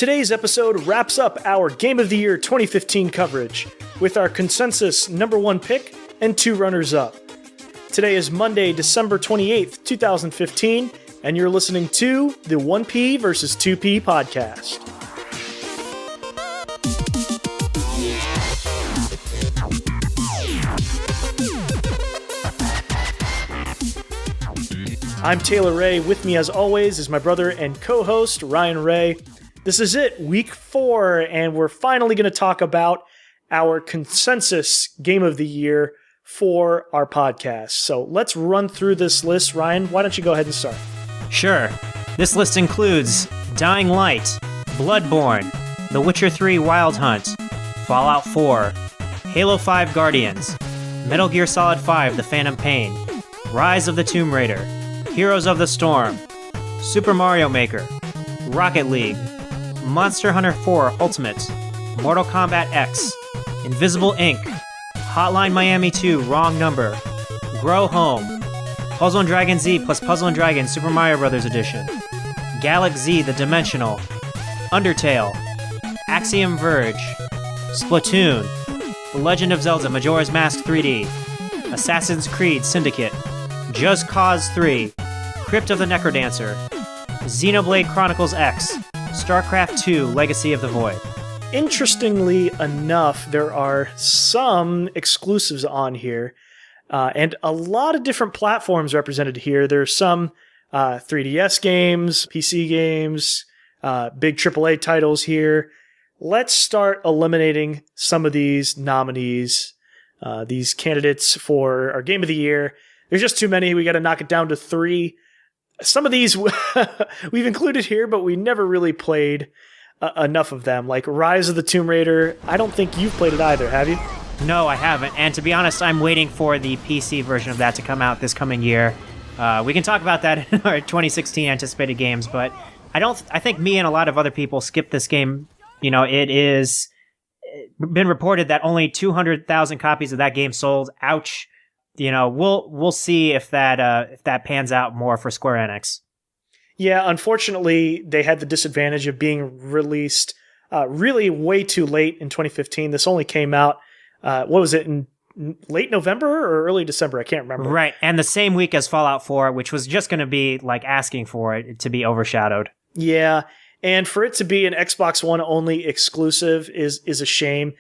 Today's episode wraps up our Game of the Year 2015 coverage with our consensus number one pick and two runners-up. Today is Monday, December 28th, 2015, and you're listening to the 1P versus 2P podcast. I'm Taylor Ray. With me, as always, is my brother and co-host, Ryan Ray. This is it, week 4, and we're finally going to talk about our consensus Game of the Year for our podcast. So let's run through this list. Ryan, why don't you go ahead and start? Sure. This list includes Dying Light, Bloodborne, The Witcher 3 Wild Hunt, Fallout 4, Halo 5 Guardians, Metal Gear Solid 5 The Phantom Pain, Rise of the Tomb Raider, Heroes of the Storm, Super Mario Maker, Rocket League, Monster Hunter 4 Ultimate, Mortal Kombat X, Invisible Ink, Hotline Miami 2 Wrong Number, Grow Home, Puzzle & Dragon Z plus Puzzle & Dragon Super Mario Bros. Edition, Galax Z The Dimensional, Undertale, Axiom Verge, Splatoon, The Legend of Zelda Majora's Mask 3D, Assassin's Creed Syndicate, Just Cause 3, Crypt of the Necrodancer, Xenoblade Chronicles X, StarCraft 2 Legacy of the Void. Interestingly enough, there are some exclusives on here, and a lot of different platforms represented here. There's some 3DS games, PC games, big AAA titles here. Let's start eliminating some of these nominees, these candidates for our Game of the Year. There's just too many. We got to knock it down to 3. Some of these we've included here, but we never really played enough of them. Like Rise of the Tomb Raider, I don't think you've played it either, have you? No, I haven't. And to be honest, I'm waiting for the PC version of that to come out this coming year. We can talk about that in our 2016 anticipated games, but I think me and a lot of other people skipped this game. You know, it is been reported that only 200,000 copies of that game sold. Ouch. You know, we'll see if that pans out more for Square Enix. Yeah, unfortunately, they had the disadvantage of being released really way too late in 2015. This only came out, what was it, in late November or early December? I can't remember. Right, and the same week as Fallout 4, which was just going to be like asking for it to be overshadowed. Yeah, and for it to be an Xbox One only exclusive is a shame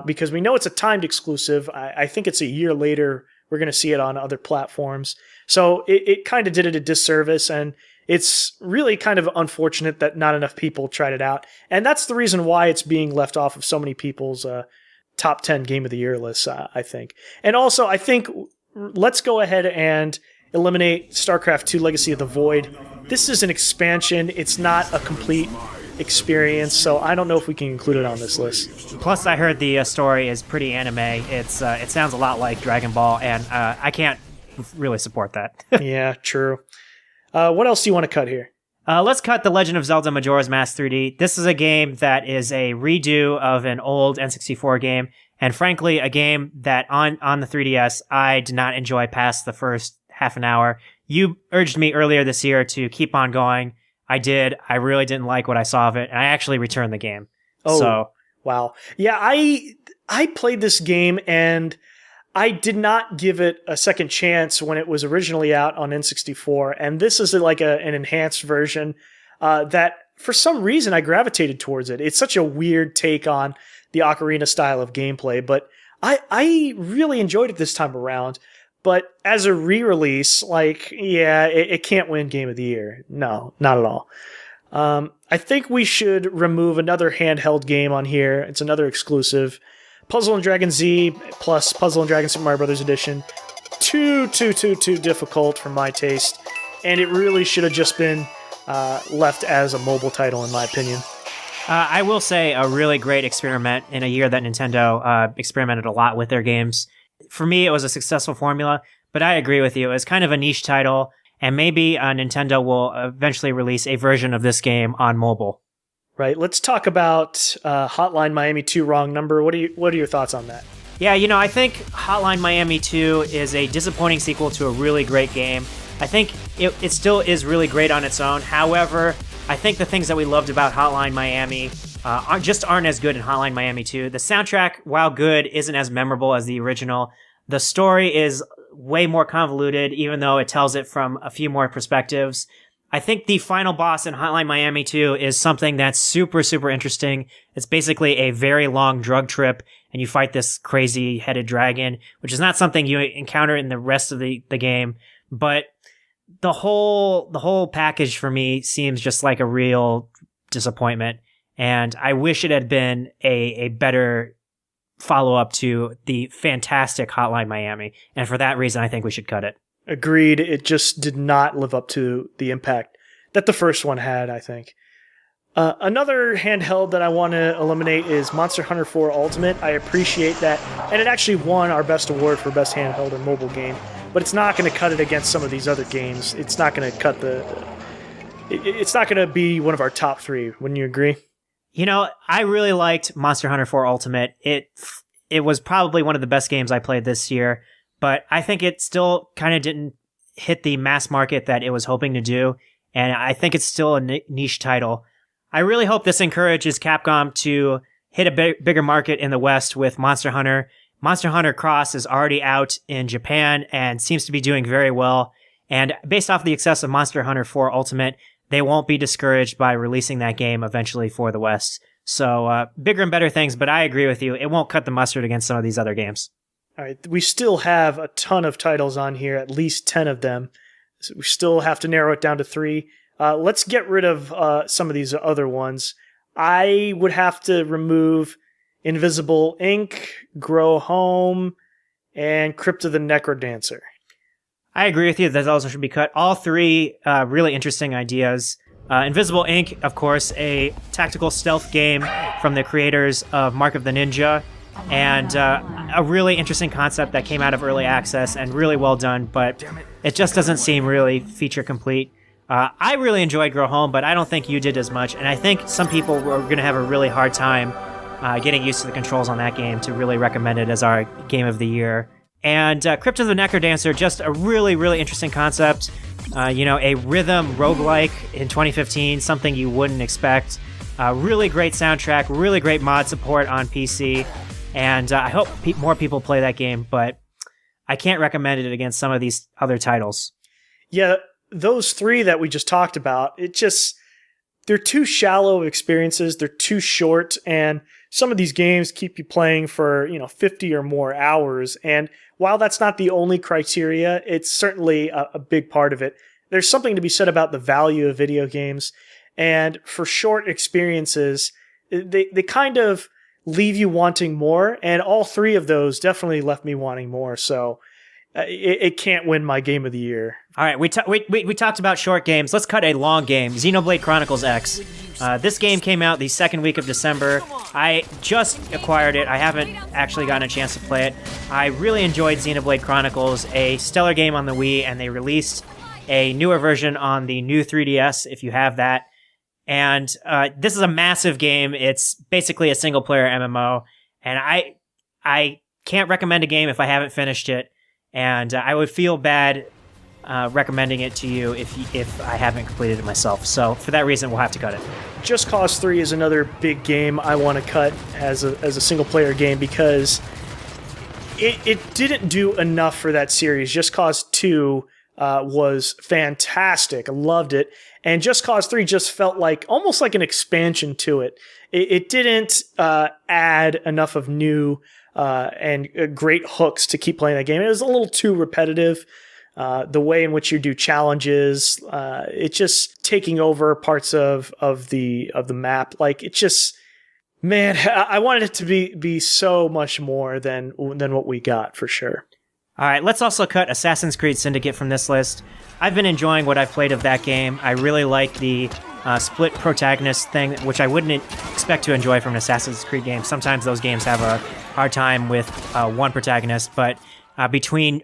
because we know it's a timed exclusive. I think it's a year later. We're going to see it on other platforms. So it kind of did it a disservice, and it's really kind of unfortunate that not enough people tried it out. And that's the reason why it's being left off of so many people's top 10 Game of the Year lists, I think. And also, I think let's go ahead and eliminate StarCraft 2 Legacy of the Void. This is an expansion. It's not a complete experience, so I don't know if we can include it on this list. Plus, I heard the story is pretty anime. It sounds a lot like Dragon Ball, and I can't really support that. Yeah, true. What else do you want to cut here? Let's cut The Legend of Zelda Majora's Mask 3D. This is a game that is a redo of an old N64 game, and frankly, a game that on the 3DS, I did not enjoy past the first half an hour. You urged me earlier this year to keep on going. I did. I really didn't like what I saw of it, and I actually returned the game. Oh, wow. Yeah, I played this game, and I did not give it a second chance when it was originally out on N64, and this is like an enhanced version that, for some reason, I gravitated towards it. It's such a weird take on the Ocarina style of gameplay, but I really enjoyed it this time around. But as a re-release, it can't win Game of the Year. No, not at all. I think we should remove another handheld game on here. It's another exclusive. Puzzle & Dragon Z plus Puzzle & Dragon Super Mario Bros. Edition. Too difficult for my taste. And it really should have just been left as a mobile title, in my opinion. I will say a really great experiment in a year that Nintendo experimented a lot with their games. For me, it was a successful formula, but I agree with you. It was kind of a niche title, and maybe Nintendo will eventually release a version of this game on mobile. Right. Let's talk about Hotline Miami 2 Wrong Number. What are your thoughts on that? Yeah, I think Hotline Miami 2 is a disappointing sequel to a really great game. I think it still is really great on its own. However, I think the things that we loved about Hotline Miami aren't as good in Hotline Miami 2. The soundtrack, while good, isn't as memorable as the original. The story is way more convoluted, even though it tells it from a few more perspectives. I think the final boss in Hotline Miami 2 is something that's super, super interesting. It's basically a very long drug trip, and you fight this crazy-headed dragon, which is not something you encounter in the rest of the game. But the whole package for me seems just like a real disappointment, and I wish it had been a better follow-up to the fantastic Hotline Miami, and for that reason, I think we should cut it. Agreed. It just did not live up to the impact that the first one had, I think. Another handheld that I want to eliminate is Monster Hunter 4 Ultimate. I appreciate that, and it actually won our best award for best handheld or mobile game, but it's not going to cut it against some of these other games. It's not going to cut it's not going to be one of our top 3. Wouldn't you agree? You know, I really liked Monster Hunter 4 Ultimate. It was probably one of the best games I played this year, but I think it still kind of didn't hit the mass market that it was hoping to do, and I think it's still a niche title. I really hope this encourages Capcom to hit a bigger market in the West with Monster Hunter. Monster Hunter Cross is already out in Japan and seems to be doing very well, and based off the success of Monster Hunter 4 Ultimate, they won't be discouraged by releasing that game eventually for the West. So bigger and better things, but I agree with you. It won't cut the mustard against some of these other games. All right, we still have a ton of titles on here, at least 10 of them. So we still have to narrow it down to 3. Let's get rid of some of these other ones. I would have to remove Invisible Ink, Grow Home, and Crypt of the Necrodancer. I agree with you that those should be cut. All 3 really interesting ideas. Invisible Ink, of course, a tactical stealth game from the creators of Mark of the Ninja, and a really interesting concept that came out of early access and really well done, but it just doesn't seem really feature complete. I really enjoyed Grow Home, but I don't think you did as much, and I think some people were going to have a really hard time getting used to the controls on that game to really recommend it as our game of the year. And Crypt of the Necrodancer, just a really, really interesting concept. A rhythm roguelike in 2015, something you wouldn't expect. Really great soundtrack, really great mod support on PC, and I hope more people play that game, but I can't recommend it against some of these other titles. Yeah, those 3 that we just talked about, they're too shallow experiences, they're too short, and some of these games keep you playing for, 50 or more hours, and while that's not the only criteria, it's certainly a big part of it. There's something to be said about the value of video games, and for short experiences, they kind of leave you wanting more, and all 3 of those definitely left me wanting more, so it can't win my game of the year. All right, we talked about short games. Let's cut a long game, Xenoblade Chronicles X. This game came out the second week of December. I just acquired it. I haven't actually gotten a chance to play it. I really enjoyed Xenoblade Chronicles, a stellar game on the Wii, and they released a newer version on the new 3DS, if you have that. And this is a massive game. It's basically a single-player MMO, and I can't recommend a game if I haven't finished it, and I would feel bad recommending it to you if I haven't completed it myself. So for that reason, we'll have to cut it. Just Cause 3 is another big game I want to cut as a single-player game because it didn't do enough for that series. Just Cause 2 was fantastic. I loved it. And Just Cause 3 just felt like almost like an expansion to it. It didn't add enough of new and great hooks to keep playing that game. It was a little too repetitive. The way in which you do challenges, it's just taking over parts of the map. Like it just, man, I wanted it to be so much more than what we got for sure. All right, let's also cut Assassin's Creed Syndicate from this list. I've been enjoying what I've played of that game. I really like the split protagonist thing, which I wouldn't expect to enjoy from an Assassin's Creed game. Sometimes those games have a hard time with one protagonist, but between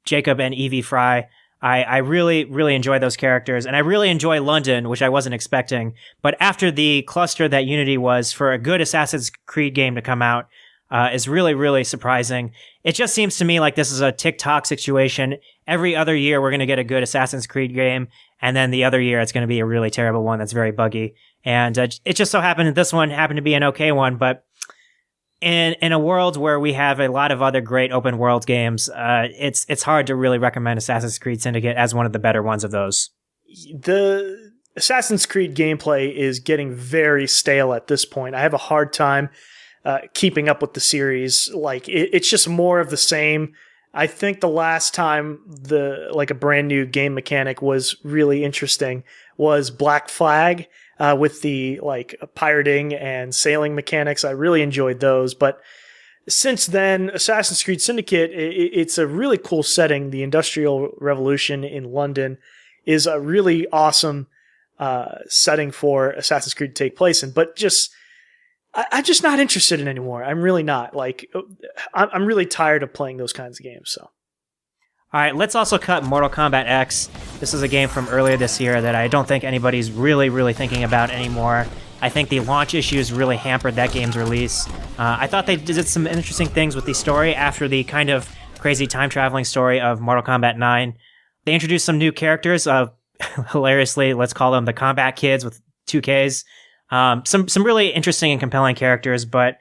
Jacob and Evie Fry, I really, really enjoy those characters, and I really enjoy London, which I wasn't expecting. But after the cluster that Unity was for a good Assassin's Creed game to come out, is really, really surprising. It just seems to me like this is a TikTok situation, every other year we're going to get a good Assassin's Creed game, and then the other year it's going to be a really terrible one that's very buggy. And it just so happened that this one happened to be an okay one, but in a world where we have a lot of other great open world games, it's hard to really recommend Assassin's Creed Syndicate as one of the better ones of those. The Assassin's Creed gameplay is getting very stale at this point. I have a hard time keeping up with the series. Like it's just more of the same. I think the last time a brand new game mechanic was really interesting was Black Flag. With the pirating and sailing mechanics. I really enjoyed those. But since then, Assassin's Creed Syndicate, it's a really cool setting. The Industrial Revolution in London is a really awesome setting for Assassin's Creed to take place in. But I'm just not interested in anymore. I'm really not. I'm really tired of playing those kinds of games. So. All right, let's also cut Mortal Kombat X. This is a game from earlier this year that I don't think anybody's really, really thinking about anymore. I think the launch issues really hampered that game's release. I thought they did some interesting things with the story after the kind of crazy time-traveling story of Mortal Kombat 9. They introduced some new characters, hilariously, let's call them the Combat Kids with 2 Ks. Some really interesting and compelling characters, but,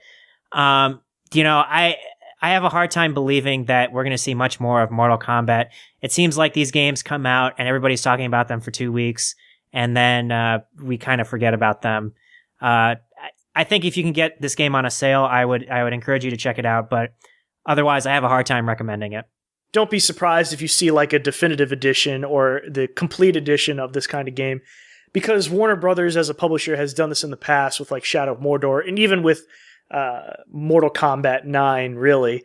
I have a hard time believing that we're going to see much more of Mortal Kombat. It seems like these games come out and everybody's talking about them for 2 weeks, and then we kind of forget about them. I think if you can get this game on a sale, I would encourage you to check it out, but otherwise I have a hard time recommending it. Don't be surprised if you see a definitive edition or the complete edition of this kind of game, because Warner Brothers as a publisher has done this in the past with Shadow of Mordor, and even with Mortal Kombat 9, really.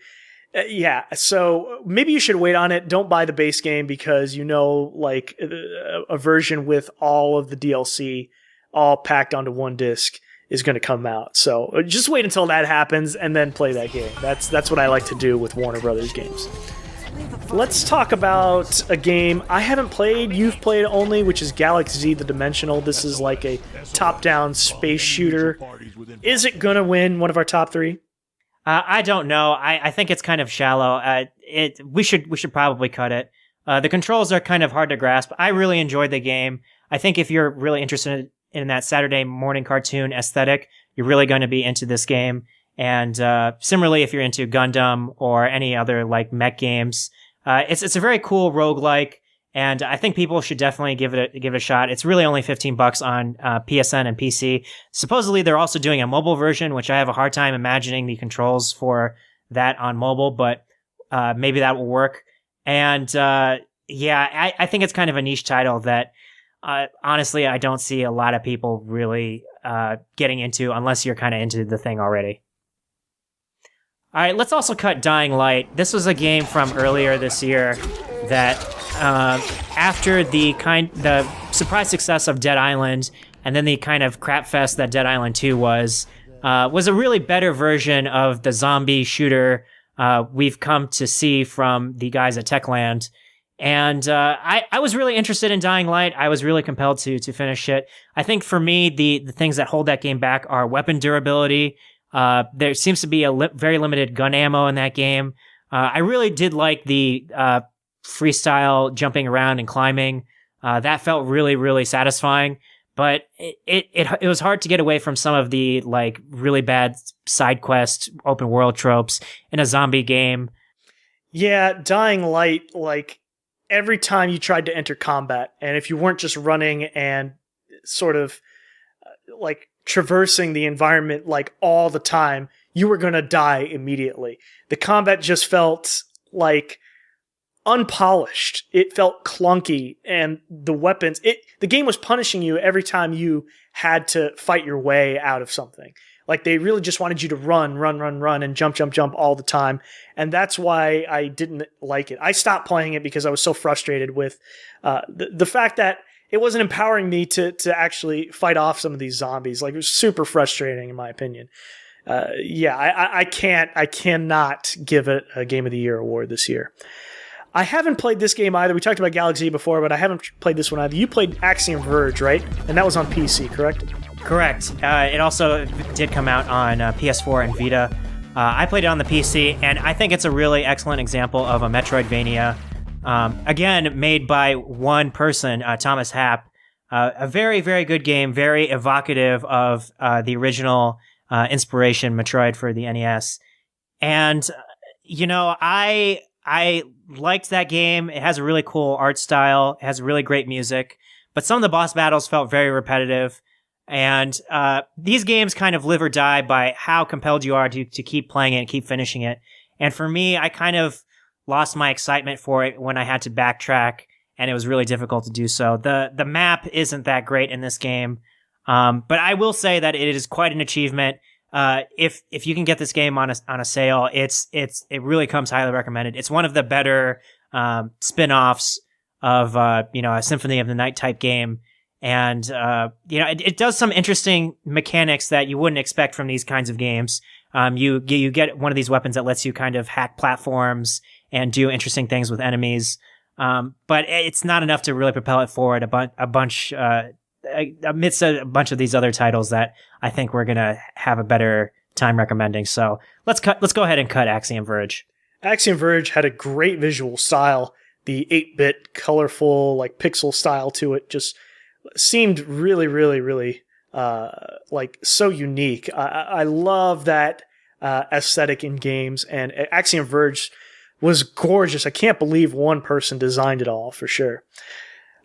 So maybe you should wait on it. Don't buy the base game because a version with all of the DLC all packed onto one disc is going to come out. So just wait until that happens and then play that game. That's what I like to do with Warner Brothers games. Let's talk about a game I haven't played, you've played only, which is Galaxy the Dimensional. This is like a top-down space shooter. Is it going to win one of our top 3? I don't know. I think it's kind of shallow. We should probably cut it. The controls are kind of hard to grasp. I really enjoyed the game. I think if you're really interested in that Saturday morning cartoon aesthetic, you're really going to be into this game. And similarly, if you're into Gundam or any other mech games, it's a very cool roguelike, and I think people should definitely give it a shot. It's really only $15 on PSN and PC. Supposedly, they're also doing a mobile version, which I have a hard time imagining the controls for that on mobile, but maybe that will work. And I think it's kind of a niche title that honestly I don't see a lot of people really getting into unless you're kind of into the thing already. All right, let's also cut Dying Light. This was a game from earlier this year that, after the surprise success of Dead Island, and then the kind of crap fest that Dead Island 2 was a really better version of the zombie shooter we've come to see from the guys at Techland. And I was really interested in Dying Light. I was really compelled to finish it. I think for me, the things that hold that game back are weapon durability. There seems to be very limited gun ammo in that game. I really did like the freestyle jumping around and climbing. That felt really, really satisfying. But it was hard to get away from some of the really bad side quest open world tropes in a zombie game. Yeah, Dying Light, every time you tried to enter combat, and if you weren't just running and sort of traversing the environment all the time, you were going to die immediately. The combat just felt unpolished. It felt clunky, and the weapons, the game was punishing you every time you had to fight your way out of something. They really just wanted you to run, and jump all the time. And that's why I didn't like it. I stopped playing it because I was so frustrated with the fact that it wasn't empowering me to actually fight off some of these zombies. It was super frustrating in my opinion. I cannot give it a Game of the Year award this year. I haven't played this game either. We talked about Galaxy before, but I haven't played this one either. You played Axiom Verge, right? And that was on PC, correct? Correct. It also did come out on PS4 and Vita. I played it on the PC, and I think it's a really excellent example of a Metroidvania. Again, made by one person, Thomas Happ. A very, very good game, very evocative of the original inspiration Metroid for the NES. And, I liked that game. It has a really cool art style. It has really great music. But some of the boss battles felt very repetitive. And these games kind of live or die by how compelled you are to keep playing it and keep finishing it. And for me, I kind of lost my excitement for it when I had to backtrack, and it was really difficult to do so. The map isn't that great in this game, but I will say that it is quite an achievement. If you can get this game on a sale, it really comes highly recommended. It's one of the better spin-offs of a Symphony of the Night type game. And, it does some interesting mechanics that you wouldn't expect from these kinds of games. You get one of these weapons that lets you kind of hack platforms and do interesting things with enemies. But it's not enough to really propel it forward amidst a bunch of these other titles that I think we're going to have a better time recommending. So let's go ahead and cut Axiom Verge. Axiom Verge had a great visual style. The 8-bit colorful, like pixel style to it just seemed really, really, really so unique. I love that aesthetic in games, and Axiom Verge was gorgeous. I can't believe one person designed it all, for sure.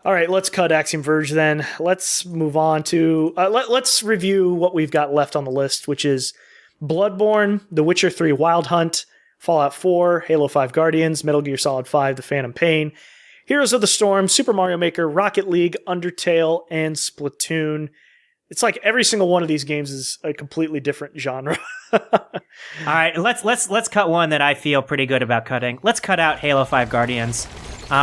All right, let's cut Axiom Verge then. Let's move on to let's review what we've got left on the list, which is Bloodborne, The Witcher 3 Wild Hunt, Fallout 4, Halo 5 Guardians, Metal Gear Solid 5 The Phantom Pain, Heroes of the Storm, Super Mario Maker, Rocket League, Undertale, and Splatoon. It's like every single one of these games is a completely different genre. All right, let's cut one that I feel pretty good about cutting. Let's cut out Halo 5 Guardians.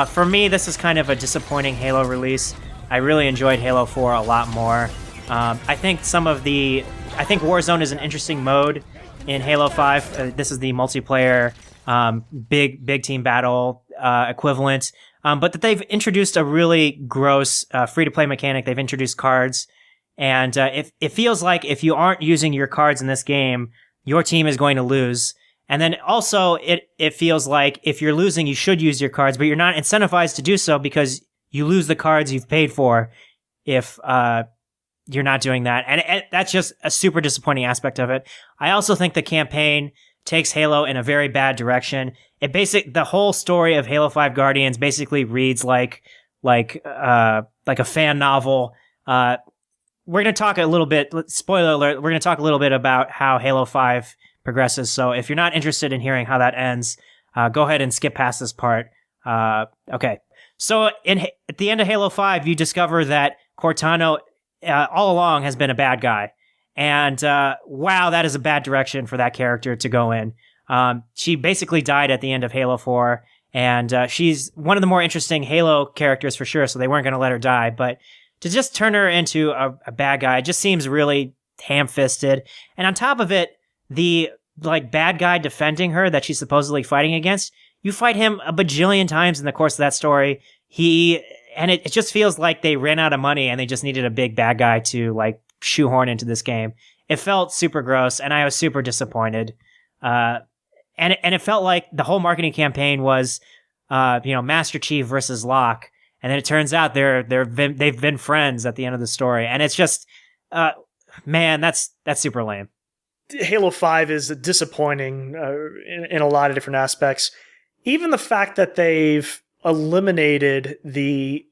For me, this is kind of a disappointing Halo release. I really enjoyed Halo 4 a lot more. I think Warzone is an interesting mode in Halo 5. This is the multiplayer big team battle equivalent. But that they've introduced a really gross free-to-play mechanic. They've introduced cards. And it feels like if you aren't using your cards in this game, your team is going to lose. And then also, it feels like if you're losing, you should use your cards, but you're not incentivized to do so because you lose the cards you've paid for if you're not doing that. And that's just a super disappointing aspect of it. I also think the campaign takes Halo in a very bad direction. The whole story of Halo 5 Guardians basically reads like a fan novel. We're going to talk a little bit, spoiler alert, we're going to talk a little bit about how Halo 5 progresses. So if you're not interested in hearing how that ends, go ahead and skip past this part. Okay. So at the end of Halo 5, you discover that Cortana all along has been a bad guy. And wow, that is a bad direction for that character to go in. She basically died at the end of Halo 4, and she's one of the more interesting Halo characters for sure, so they weren't going to let her die. But to just turn her into a bad guy just seems really ham-fisted. And on top of it, the bad guy defending her that she's supposedly fighting against, you fight him a bajillion times in the course of that story. It just feels like they ran out of money and they just needed a big bad guy to shoehorn into this game. It felt super gross, and I was super disappointed. And it felt like the whole marketing campaign was, Master Chief versus Locke. And then it turns out they've been friends at the end of the story. And it's just, man, that's super lame. Halo 5 is disappointing in a lot of different aspects. Even the fact that they've eliminated the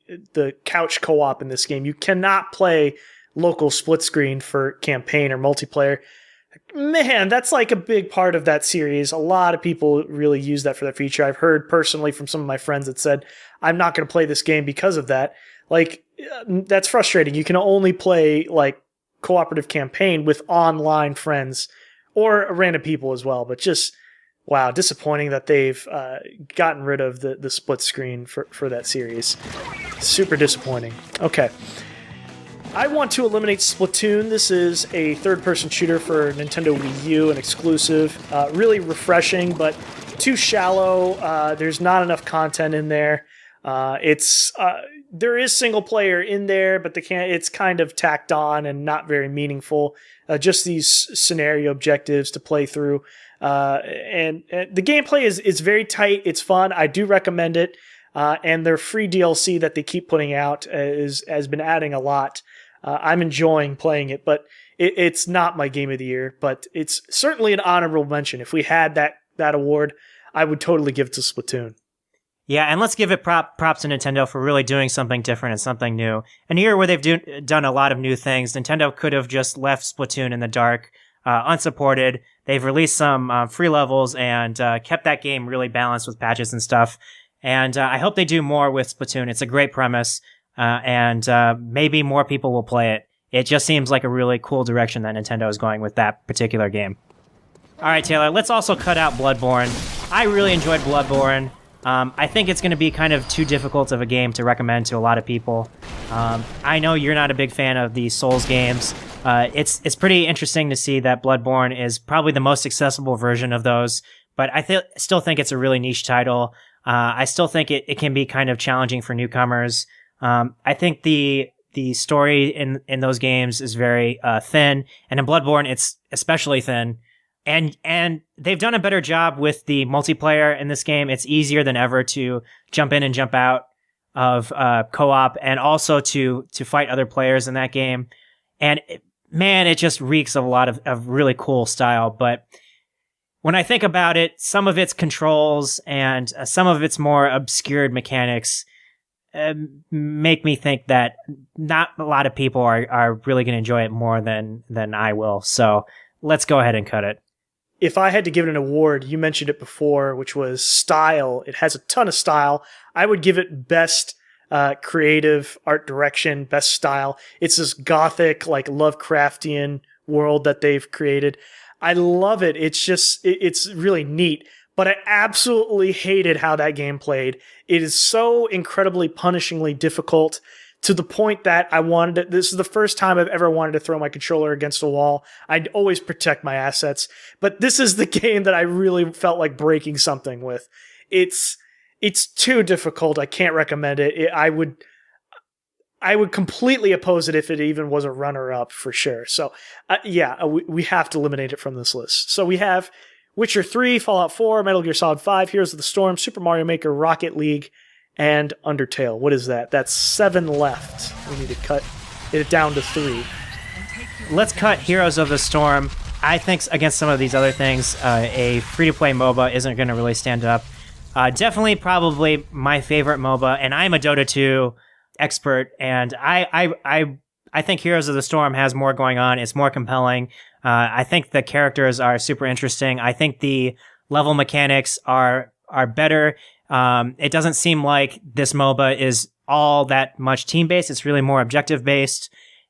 couch co-op in this game. You cannot play local split screen for campaign or multiplayer. Man, that's like a big part of that series. A lot of people really use that for their feature. I've heard personally from some of my friends that said, I'm not going to play this game because of that. That's frustrating. You can only play cooperative campaign with online friends or random people as well. But just, wow, disappointing that they've gotten rid of the split screen for that series. Super disappointing. Okay. I want to eliminate Splatoon. This is a third-person shooter for Nintendo Wii U, an exclusive. Really refreshing, but too shallow. There's not enough content in there. There is single player in there, but it's kind of tacked on and not very meaningful. Just these scenario objectives to play through. And the gameplay is very tight. It's fun. I do recommend it. and their free DLC that they keep putting out has been adding a lot. I'm enjoying playing it, but it's not my game of the year, but it's certainly an honorable mention. If we had that award, I would totally give it to Splatoon. Yeah, and let's give it props to Nintendo for really doing something different and something new. In a year where they've done a lot of new things, Nintendo could have just left Splatoon in the dark, unsupported. They've released some free levels and kept that game really balanced with patches and stuff. And I hope they do more with Splatoon. It's a great premise, and maybe more people will play it. It just seems like a really cool direction that Nintendo is going with that particular game. All right, Taylor, let's also cut out Bloodborne. I really enjoyed Bloodborne. I think it's going to be kind of too difficult of a game to recommend to a lot of people. I know you're not a big fan of the Souls games. It's pretty interesting to see that Bloodborne is probably the most accessible version of those, but I still think it's a really niche title. I still think it can be kind of challenging for newcomers. I think the story in those games is very thin, and in Bloodborne it's especially thin. And they've done a better job with the multiplayer in this game. It's easier than ever to jump in and jump out of co-op, and also to fight other players in that game. And it just reeks of a lot of really cool style. But when I think about it, some of its controls and some of its more obscured mechanics make me think that not a lot of people are really going to enjoy it more than I will. So let's go ahead and cut it. If I had to give it an award, you mentioned it before, which was style. It has a ton of style. I would give it best creative art direction, best style. It's this gothic, like Lovecraftian world that they've created. I love it. It's really neat. But I absolutely hated how that game played. It is so incredibly punishingly difficult, to the point that this is the first time I've ever wanted to throw my controller against a wall. I'd always protect my assets, but this is the game that I really felt like breaking something with. It's too difficult. I can't recommend it. I would completely oppose it if it even was a runner-up for sure. So we have to eliminate it from this list. So we have Witcher 3, Fallout 4, Metal Gear Solid 5, Heroes of the Storm, Super Mario Maker, Rocket League, and Undertale. What is that? That's 7 left. We need to cut it down to 3. Let's cut Heroes of the Storm. I think against some of these other things, a free-to-play MOBA isn't going to really stand up. Definitely probably my favorite MOBA, and I'm a Dota 2 expert, and I think Heroes of the Storm has more going on. It's more compelling. I think the characters are super interesting. I think the level mechanics are better. It doesn't seem like this MOBA is all that much team-based. It's really more objective-based.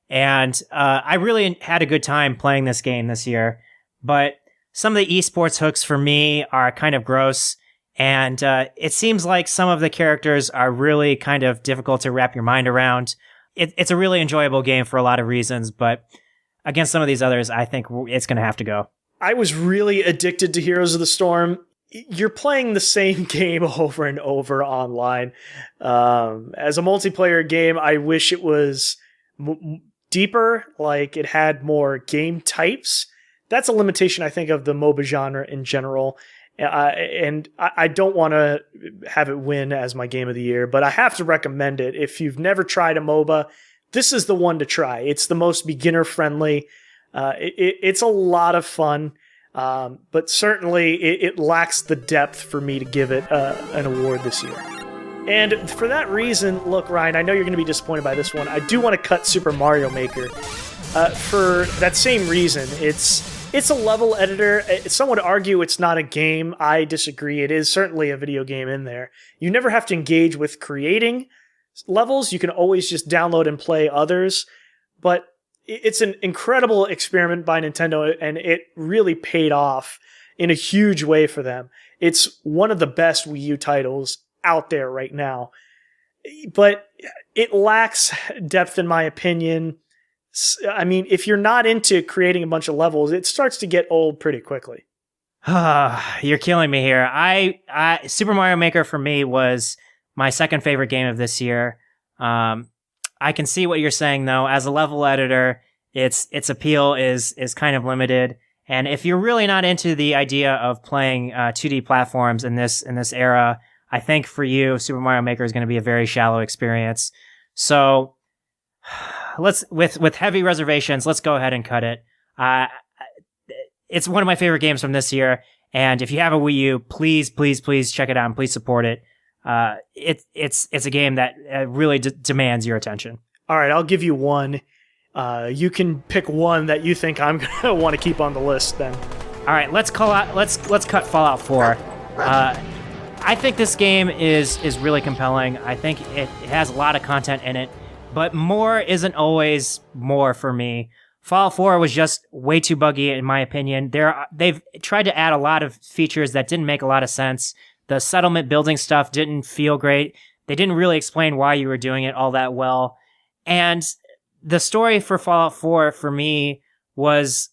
And I really had a good time playing this game this year. But some of the esports hooks for me are kind of gross. And it seems like some of the characters are really kind of difficult to wrap your mind around. It's a really enjoyable game for a lot of reasons. But against some of these others, I think it's going to have to go. I was really addicted to Heroes of the Storm. You're playing the same game over and over online. As a multiplayer game, I wish it was deeper, like it had more game types. That's a limitation, I think, of the MOBA genre in general. And I don't want to have it win as my game of the year, but I have to recommend it. If you've never tried a MOBA, this is the one to try. It's the most beginner-friendly. It's a lot of fun. But certainly it lacks the depth for me to give it an award this year. And for that reason, look, Ryan, I know you're going to be disappointed by this one. I do want to cut Super Mario Maker for that same reason. It's a level editor. Some would argue it's not a game. I disagree. It is certainly a video game in there. You never have to engage with creating levels. You can always just download and play others. But it's an incredible experiment by Nintendo, and it really paid off in a huge way for them. It's one of the best Wii U titles out there right now. But it lacks depth, in my opinion. I mean, if you're not into creating a bunch of levels, it starts to get old pretty quickly. You're killing me here. Super Mario Maker for me was my second favorite game of this year. I can see what you're saying, though. As a level editor, its appeal is kind of limited. And if you're really not into the idea of playing 2D platforms in this era, I think for you, Super Mario Maker is going to be a very shallow experience. So with heavy reservations, let's go ahead and cut it. It's one of my favorite games from this year. And if you have a Wii U, please check it out and please support it. It's a game that really demands your attention. All right, I'll give you one. You can pick one that you think I'm gonna want to keep on the list. Then. All right, let's cut Fallout 4. I think this game is really compelling. I think it has a lot of content in it, but more isn't always more for me. Fallout 4 was just way too buggy, in my opinion. They've tried to add a lot of features that didn't make a lot of sense. The settlement building stuff didn't feel great. They didn't really explain why you were doing it all that well. And the story for Fallout 4, for me, was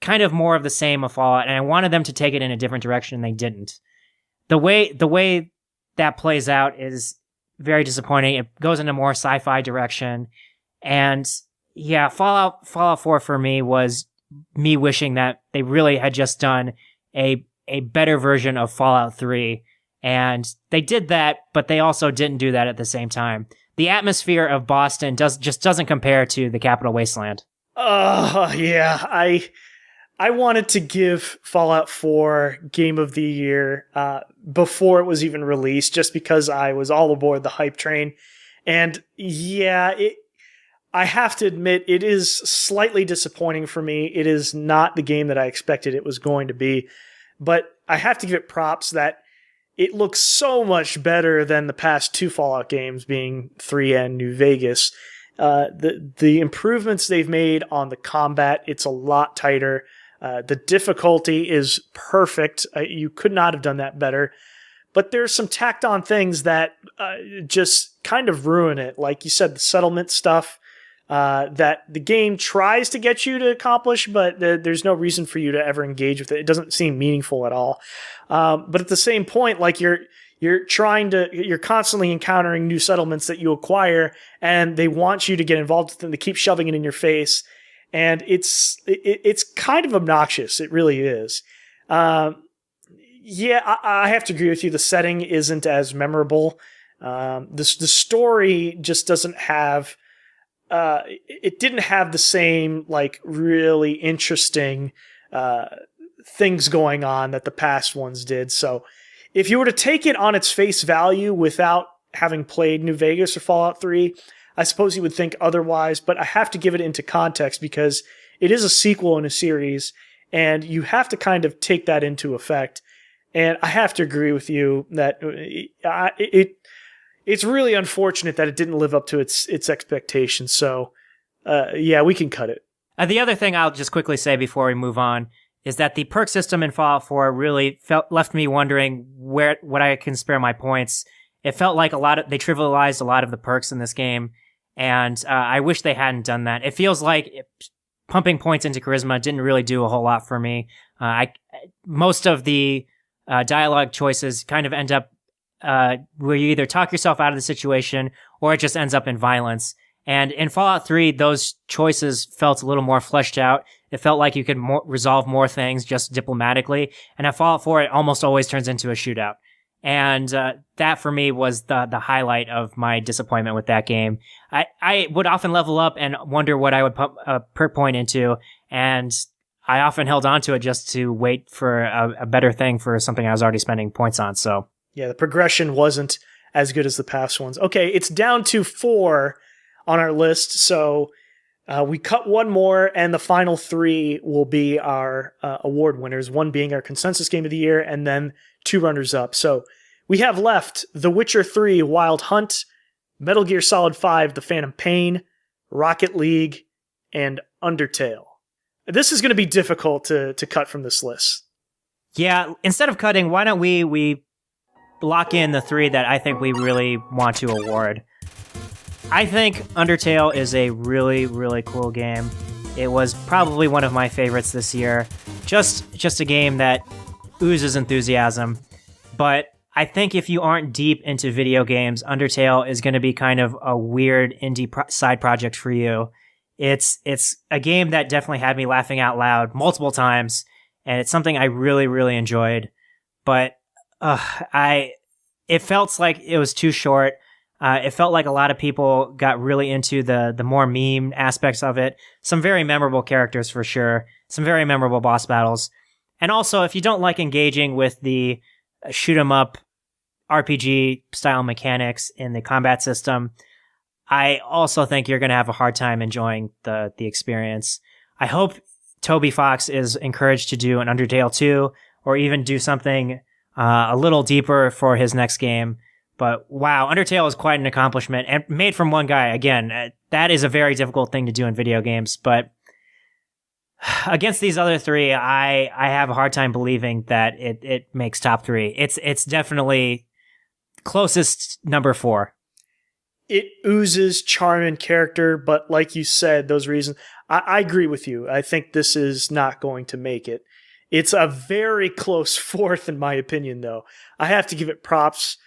kind of more of the same of Fallout, and I wanted them to take it in a different direction, and they didn't. The way that plays out is very disappointing. It goes in a more sci-fi direction, and yeah, Fallout 4 for me was me wishing that they really had just done a better version of Fallout 3. And they did that, but they also didn't do that at the same time. The atmosphere of Boston just doesn't compare to the Capital Wasteland. Yeah. I wanted to give Fallout 4 Game of the Year before it was even released, just because I was all aboard the hype train. And yeah, I have to admit, it is slightly disappointing for me. It is not the game that I expected it was going to be. But I have to give it props that it looks so much better than the past two Fallout games, being 3 and New Vegas. The improvements they've made on the combat, it's a lot tighter. The difficulty is perfect. You could not have done that better. But there's some tacked on things that just kind of ruin it. Like you said, the settlement stuff that the game tries to get you to accomplish, but there's no reason for you to ever engage with it. It doesn't seem meaningful at all. But at the same point, like you're constantly encountering new settlements that you acquire, and they want you to get involved with them. They keep shoving it in your face, and it's kind of obnoxious. It really is. Yeah, I have to agree with you. The setting isn't as memorable. The story just doesn't have. It didn't have the same like really interesting things going on that the past ones did. So if you were to take it on its face value without having played New Vegas or Fallout 3, I suppose you would think otherwise, but I have to give it into context because it is a sequel in a series, and you have to kind of take that into effect. And I have to agree with you that it's really unfortunate that it didn't live up to its expectations. So, yeah, we can cut it. The other thing I'll just quickly say before we move on is that the perk system in Fallout 4 really left me wondering what I can spare my points. It felt like they trivialized a lot of the perks in this game, and I wish they hadn't done that. It feels like pumping points into charisma didn't really do a whole lot for me. Most of the dialogue choices kind of end up where you either talk yourself out of the situation or it just ends up in violence. And in Fallout 3, those choices felt a little more fleshed out. It felt like you could resolve more things just diplomatically. And at Fallout 4, it almost always turns into a shootout. And that for me was the highlight of my disappointment with that game. I would often level up and wonder what I would put a perk point into, and I often held on to it just to wait for a better thing for something I was already spending points on. So yeah, the progression wasn't as good as the past ones. Okay, it's down to 4 on our list, so we cut one more, and the final 3 will be our award winners, one being our consensus game of the year, and then 2 runners-up. So we have left The Witcher 3 Wild Hunt, Metal Gear Solid 5 The Phantom Pain, Rocket League, and Undertale. This is going to be difficult to cut from this list. Yeah, instead of cutting, why don't we lock in the 3 that I think we really want to award. I think Undertale is a really, really cool game. It was probably one of my favorites this year. Just a game that oozes enthusiasm. But I think if you aren't deep into video games, Undertale is going to be kind of a weird indie side project for you. It's a game that definitely had me laughing out loud multiple times, and it's something I really, really enjoyed. But it felt like it was too short. It felt like a lot of people got really into the more meme aspects of it. Some very memorable characters for sure. Some very memorable boss battles. And also, if you don't like engaging with the shoot 'em up RPG style mechanics in the combat system, I also think you're going to have a hard time enjoying the experience. I hope Toby Fox is encouraged to do an Undertale 2 or even do something a little deeper for his next game. But wow, Undertale is quite an accomplishment and made from one guy. Again, that is a very difficult thing to do in video games. But against these other three, I have a hard time believing that it makes top three. It's definitely closest number 4. It oozes charm and character, but like you said, those reasons, I agree with you. I think this is not going to make it. It's a very close fourth, in my opinion, though. I have to give it props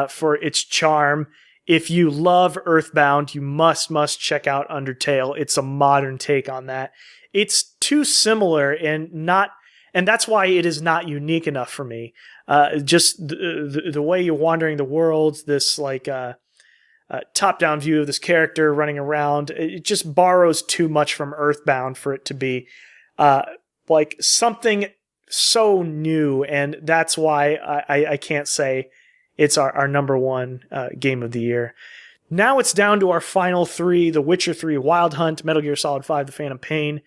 for its charm. If you love Earthbound, you must check out Undertale. It's a modern take on that. It's too similar and that's why it is not unique enough for me. Just the way you're wandering the world, this like top-down view of this character running around, it just borrows too much from Earthbound for it to be like something so new, and that's why I can't say it's our number one game of the year. Now it's down to our final 3, The Witcher 3 Wild Hunt, Metal Gear Solid 5 The Phantom Pain,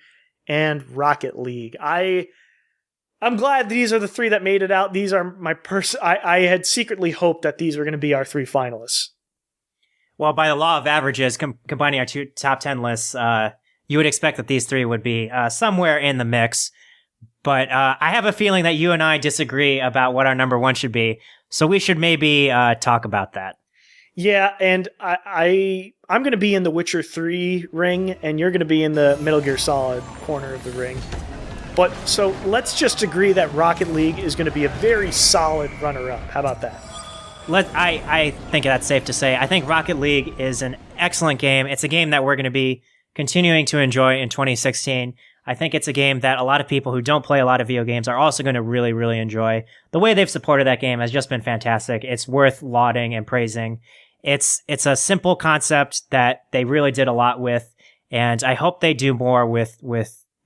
and Rocket League. I'm glad these are the 3 that made it out. These are my I had secretly hoped that these were going to be our 3 finalists. Well, by the law of averages, combining our 2 top 10 lists, you would expect that these 3 would be somewhere in the mix. But I have a feeling that you and I disagree about what our number 1 should be, so we should maybe talk about that. Yeah, and I'm going to be in the Witcher 3 ring, and you're going to be in the Metal Gear Solid corner of the ring. But so let's just agree that Rocket League is going to be a very solid runner-up. How about that? I think that's safe to say. I think Rocket League is an excellent game. It's a game that we're going to be continuing to enjoy in 2016. I think it's a game that a lot of people who don't play a lot of video games are also going to really, really enjoy. The way they've supported that game has just been fantastic. It's worth lauding and praising. It's a simple concept that they really did a lot with, and I hope they do more with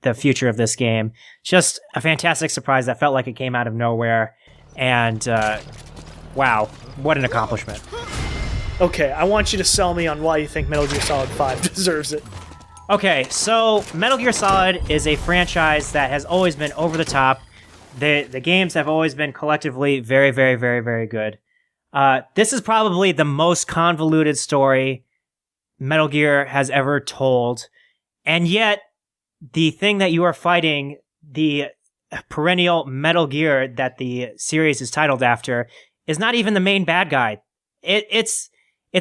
the future of this game. Just a fantastic surprise that felt like it came out of nowhere, and wow, what an accomplishment. Okay, I want you to sell me on why you think Metal Gear Solid 5 deserves it. Okay, so Metal Gear Solid is a franchise that has always been over the top. The games have always been collectively very, very, very, very good. This is probably the most convoluted story Metal Gear has ever told. And yet, the thing that you are fighting, the perennial Metal Gear that the series is titled after, is not even the main bad guy. It's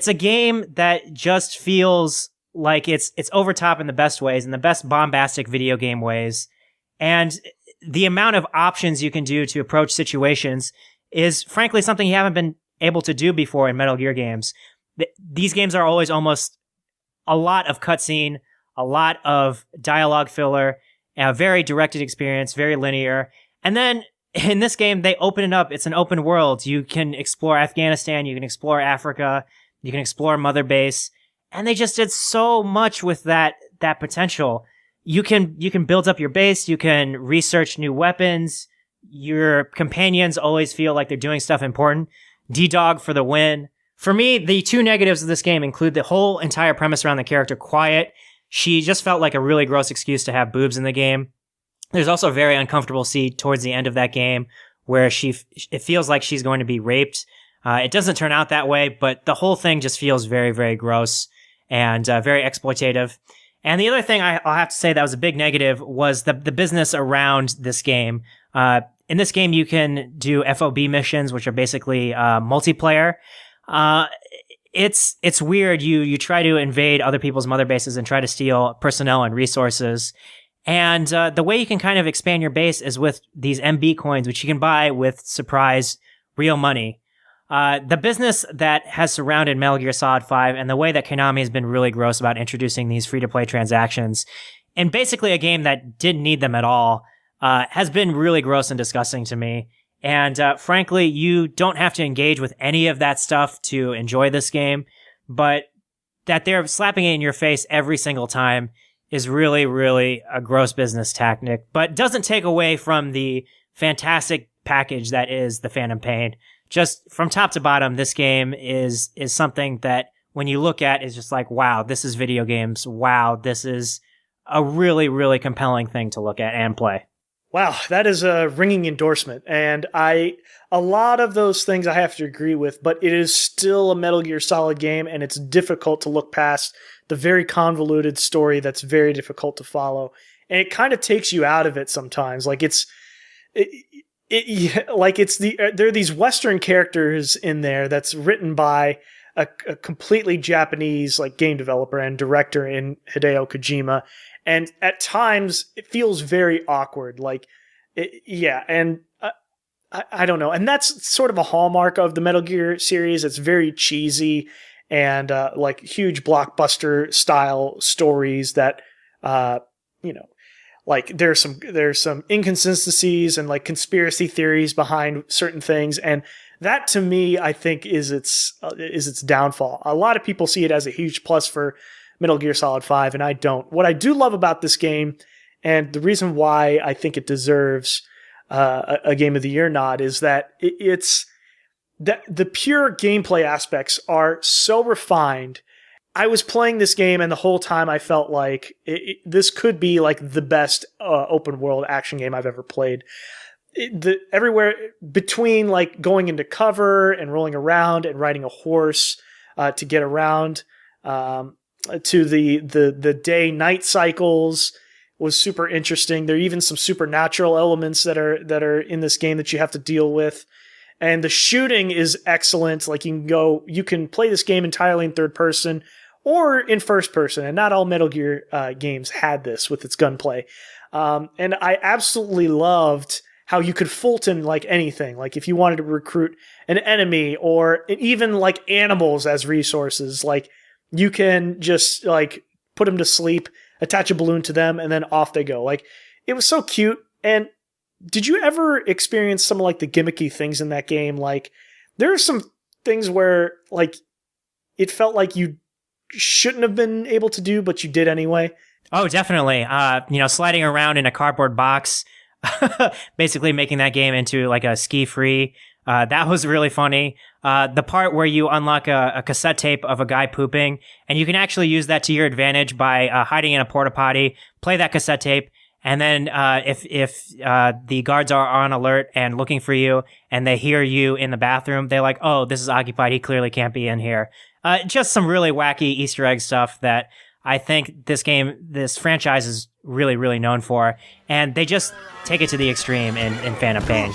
a game that just feels like it's over top in the best ways, in the best bombastic video game ways. And the amount of options you can do to approach situations is frankly something you haven't been able to do before in Metal Gear games. These games are always almost a lot of cutscene, a lot of dialogue filler, a very directed experience, very linear. And then in this game, they open it up. It's an open world. You can explore Afghanistan, you can explore Africa, you can explore Mother Base. And they just did so much with that potential. You can build up your base, you can research new weapons, your companions always feel like they're doing stuff important. D-Dog for the win. For me, the 2 negatives of this game include the whole entire premise around the character Quiet. She just felt like a really gross excuse to have boobs in the game. There's also a very uncomfortable scene towards the end of that game where it feels like she's going to be raped. It doesn't turn out that way, but the whole thing just feels very, very gross and very exploitative. And the other thing I'll have to say that was a big negative was the business around this game. In this game, you can do FOB missions, which are basically multiplayer. It's weird. You try to invade other people's mother bases and try to steal personnel and resources. And the way you can kind of expand your base is with these MB coins, which you can buy with surprise real money. The business that has surrounded Metal Gear Solid 5 and the way that Konami has been really gross about introducing these free-to-play transactions in basically a game that didn't need them at all has been really gross and disgusting to me. And frankly, you don't have to engage with any of that stuff to enjoy this game, but that they're slapping it in your face every single time is really, really a gross business tactic, but doesn't take away from the fantastic package that is the Phantom Pain. Just from top to bottom, this game is something that when you look at is just like, wow, this is video games. Wow, this is a really, really compelling thing to look at and play. Wow, that is a ringing endorsement. And a lot of those things I have to agree with, but it is still a Metal Gear Solid game, and it's difficult to look past the very convoluted story that's very difficult to follow. And it kind of takes you out of it sometimes. Like there are these Western characters in there that's written by a completely Japanese like game developer and director in Hideo Kojima. And at times it feels very awkward. I don't know. And that's sort of a hallmark of the Metal Gear series. It's very cheesy and like huge blockbuster style stories that, like there's some inconsistencies and like conspiracy theories behind certain things. And that to me, I think is its downfall. A lot of people see it as a huge plus for Metal Gear Solid 5, and I don't. What I do love about this game, and the reason why I think it deserves a Game of the Year nod, is that it's that the pure gameplay aspects are so refined. I was playing this game, and the whole time I felt like this could be like the best open world action game I've ever played. Everywhere between like going into cover and rolling around and riding a horse to get around. To the day-night cycles was super interesting. There are even some supernatural elements that are in this game that you have to deal with. And the shooting is excellent. Like you can play this game entirely in third person or in first person. And not all Metal Gear games had this with its gunplay. And I absolutely loved how you could Fulton like anything. Like if you wanted to recruit an enemy or even like animals as resources, like you can just like put them to sleep, attach a balloon to them, and then off they go. Like it was so cute. And did you ever experience some of like the gimmicky things in that game? Like there are some things where like it felt like you shouldn't have been able to do, but you did anyway. Oh, definitely. Sliding around in a cardboard box, basically making that game into like a ski-free. That was really funny. The part where you unlock a cassette tape of a guy pooping, and you can actually use that to your advantage by hiding in a porta potty, play that cassette tape, and then if the guards are on alert and looking for you, and they hear you in the bathroom, they're like, "Oh, this is occupied. He clearly can't be in here." Just some really wacky Easter egg stuff that I think this franchise is really, really known for, and they just take it to the extreme in Phantom Pain.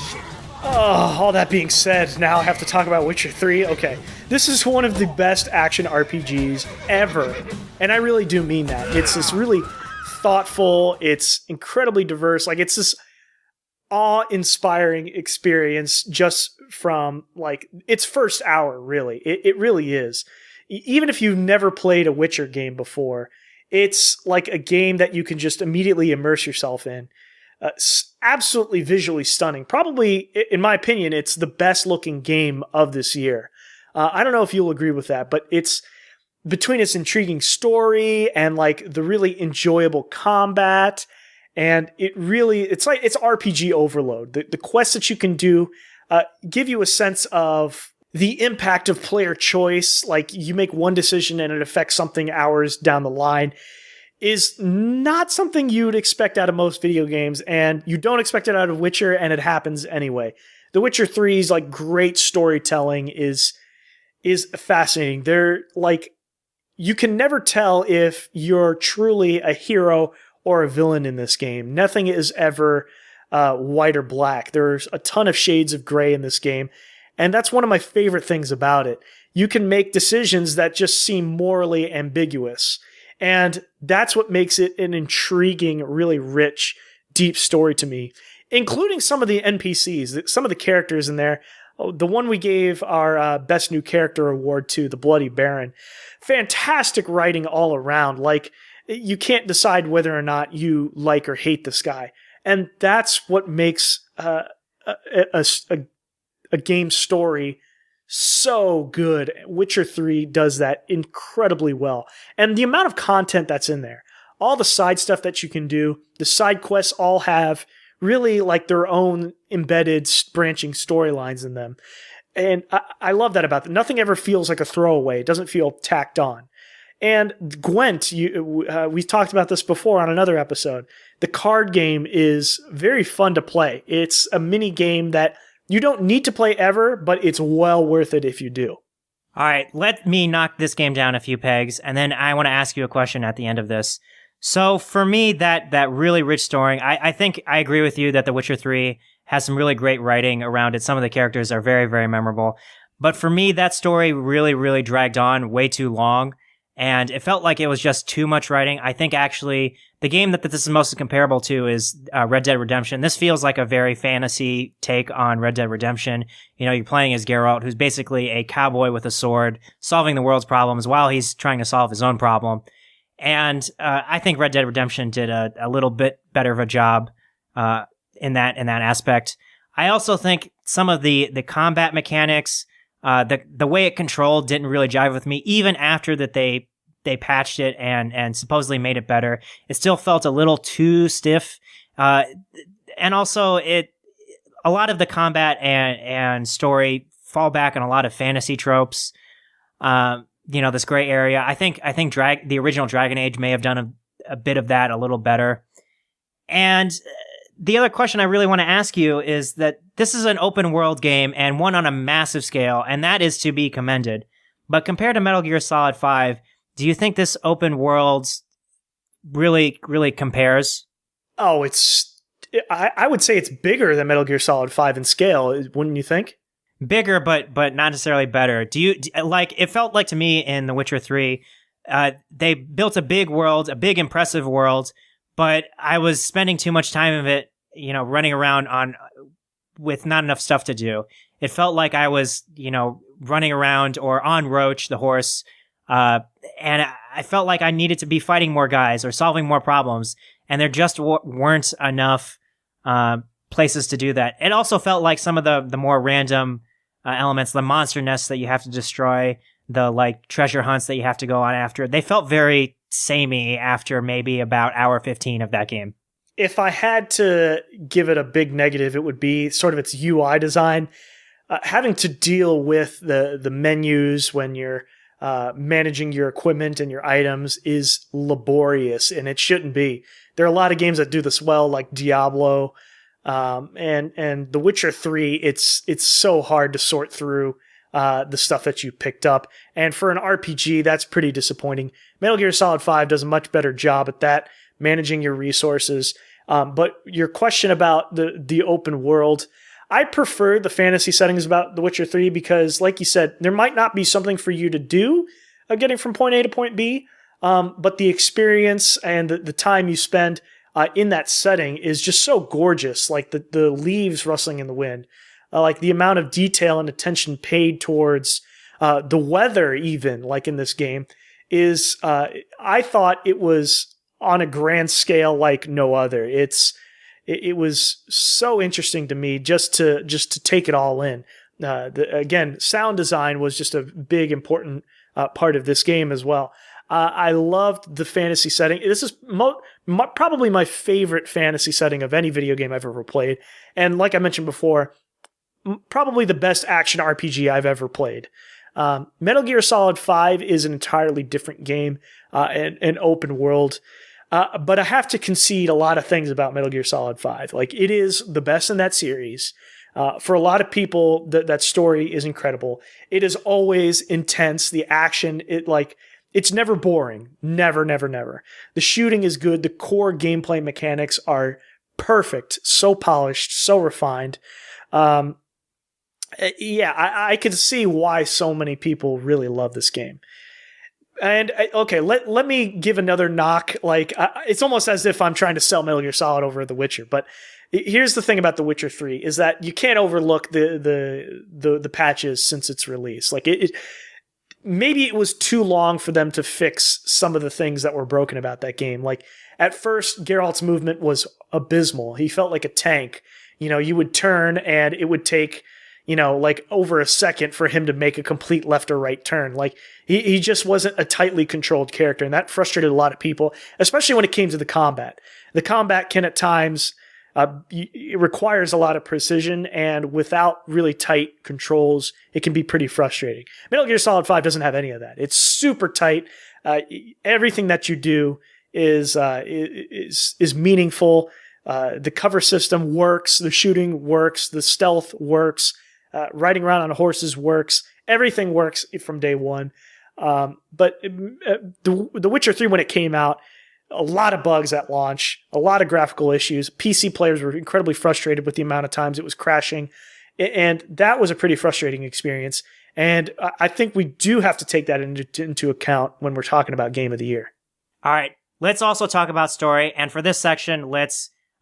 Oh, all that being said, now I have to talk about Witcher 3. Okay, this is one of the best action RPGs ever, and I really do mean that. It's this really thoughtful, it's incredibly diverse, like it's this awe-inspiring experience just from like its first hour, really. It really is. Even if you've never played a Witcher game before, it's like a game that you can just immediately immerse yourself in. Absolutely visually stunning. Probably, in my opinion, it's the best looking game of this year. I don't know if you'll agree with that, but it's between its intriguing story and like the really enjoyable combat, and it's RPG overload. The quests that you can do give you a sense of the impact of player choice. Like you make one decision and it affects something hours down the line. Is not something you would expect out of most video games, and you don't expect it out of Witcher, and it happens anyway. The Witcher 3's like great storytelling is fascinating. They're like, you can never tell if you're truly a hero or a villain in this game. Nothing is ever white or black. There's a ton of shades of gray in this game, and that's one of my favorite things about it. You can make decisions that just seem morally ambiguous. And that's what makes it an intriguing, really rich, deep story to me, including some of the NPCs, some of the characters in there. The one we gave our Best New Character award to, the Bloody Baron. Fantastic writing all around. Like, you can't decide whether or not you like or hate this guy. And that's what makes a game story so good. Witcher 3 does that incredibly well. And the amount of content that's in there, all the side stuff that you can do, the side quests all have really like their own embedded branching storylines in them. And I love that about them. Nothing ever feels like a throwaway. It doesn't feel tacked on. And Gwent, we talked about this before on another episode. The card game is very fun to play. It's a mini game that you don't need to play ever, but it's well worth it if you do. All right, let me knock this game down a few pegs, and then I want to ask you a question at the end of this. So for me, that really rich story, I think I agree with you that The Witcher 3 has some really great writing around it. Some of the characters are very, very memorable. But for me, that story really, really dragged on way too long, and it felt like it was just too much writing. I think actually the game that this is most comparable to is Red Dead Redemption. This feels like a very fantasy take on Red Dead Redemption. You know, you're playing as Geralt, who's basically a cowboy with a sword, solving the world's problems while he's trying to solve his own problem. And I think Red Dead Redemption did a little bit better of a job in that aspect. I also think some of the combat mechanics, the way it controlled didn't really jive with me, even after that they patched it and supposedly made it better. It still felt a little too stiff. And also a lot of the combat and story fall back on a lot of fantasy tropes. This gray area. I think the original Dragon Age may have done a bit of that a little better. And the other question I really want to ask you is that this is an open world game and one on a massive scale, and that is to be commended. But compared to Metal Gear Solid 5, do you think this open world really, really compares? Oh, I would say it's bigger than Metal Gear Solid 5 in scale, wouldn't you think? Bigger, but not necessarily better. It felt like to me in The Witcher 3, they built a big world, a big impressive world, but I was spending too much time of it, running around with not enough stuff to do. It felt like I was, running around or on Roach, the horse, and I felt like I needed to be fighting more guys or solving more problems, and there just weren't enough places to do that. It also felt like some of the more random elements, the monster nests that you have to destroy, the treasure hunts that you have to go on after, they felt very samey after maybe about hour 15 of that game. If I had to give it a big negative, it would be sort of its UI design. Having to deal with the menus when you're managing your equipment and your items is laborious, and it shouldn't be. There are a lot of games that do this well, like Diablo, and The Witcher 3. It's so hard to sort through the stuff that you picked up, and for an RPG, that's pretty disappointing. Metal Gear Solid 5 does a much better job at that, managing your resources. But your question about the open world, I prefer the fantasy settings about The Witcher 3 because, like you said, there might not be something for you to do getting from point A to point B, but the experience and the time you spend in that setting is just so gorgeous, like the leaves rustling in the wind, like the amount of detail and attention paid towards the weather, even like in this game, is I thought it was on a grand scale like no other. It was so interesting to me just to take it all in. Again, sound design was just a big important part of this game as well. I loved the fantasy setting. This is probably my favorite fantasy setting of any video game I've ever played. And like I mentioned before, probably the best action RPG I've ever played. Metal Gear Solid 5 is an entirely different game, an open world. But I have to concede a lot of things about Metal Gear Solid 5. Like, it is the best in that series. For a lot of people, that story is incredible. It is always intense. The action, it's never boring. Never, never, never. The shooting is good. The core gameplay mechanics are perfect. So polished, so refined. I could see why so many people really love this game. And okay, let me give another knock. It's almost as if I'm trying to sell Metal Gear Solid over The Witcher. But here's the thing about The Witcher 3 is that you can't overlook the patches since its release. Maybe it was too long for them to fix some of the things that were broken about that game. Like, at first, Geralt's movement was abysmal. He felt like a tank. you would turn and it would take, like over a second for him to make a complete left or right turn. Like he just wasn't a tightly controlled character, and that frustrated a lot of people, especially when it came to the combat. The combat can at times, it requires a lot of precision, and without really tight controls, it can be pretty frustrating. Metal Gear Solid 5 doesn't have any of that. It's super tight. Everything that you do is meaningful. The cover system works. The shooting works. The stealth works. Riding around on horses works. Everything works from day one. But The Witcher 3, when it came out, a lot of bugs at launch, a lot of graphical issues. PC players were incredibly frustrated with the amount of times it was crashing. And that was a pretty frustrating experience. And I think we do have to take that into account when we're talking about Game of the Year. All right. Let's also talk about story. And for this section,